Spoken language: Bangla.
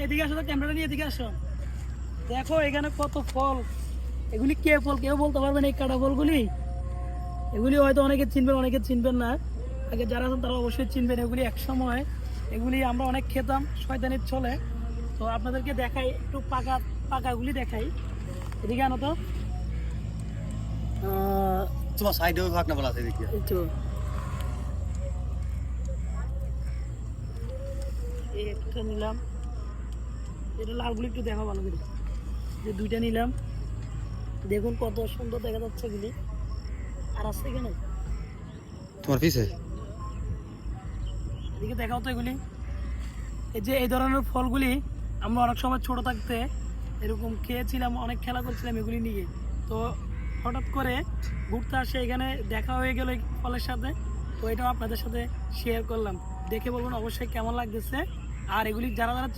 এদিকে আসো তো, ক্যামেরাটা নিয়ে এদিকে আসো। দেখো এখানে কত ফল, এগুলি কে ফল কেউ বলতে পারবেন এই কাটা ফলগুলি? এগুলি হয়তো অনেকে চিনবেন, অনেকে চিনবেন না। আগে যারা আছেন তারা অবশ্যই চিনবেন। এগুলি এক সময় এগুলি আমরা অনেক খেতাম শয়তানির ছলে। তো আপনাদেরকে দেখাই একটু পাকা পাকাগুলি দেখাই। এদিকে আনো তো। তোমার সাইডেও থাক না বলা আছে দেখি। এই তো এই একটা নিলাম, এটা লালগুলি একটু দেখা ভালো করে। যে দুইটা নিলাম, দেখুন কত সুন্দর দেখা যাচ্ছে এগুলি। আর আছে কেন তোমার পিছে এদিকে দেখাও তো এগুলি। এই যে এই ধরনের ফলগুলি আমরা অনেক সময় ছোট থাকতে এরকম খেয়েছিলাম, অনেক খেলা করছিলাম এগুলি নিয়ে। তো হঠাৎ করে ঘুরতে আসে এখানে দেখা হয়ে গেল এই ফলের সাথে। তো এটাও আপনাদের সাথে শেয়ার করলাম, দেখে বলবেন অবশ্যই কেমন লাগতেছে। আর এগুলি যারা যারা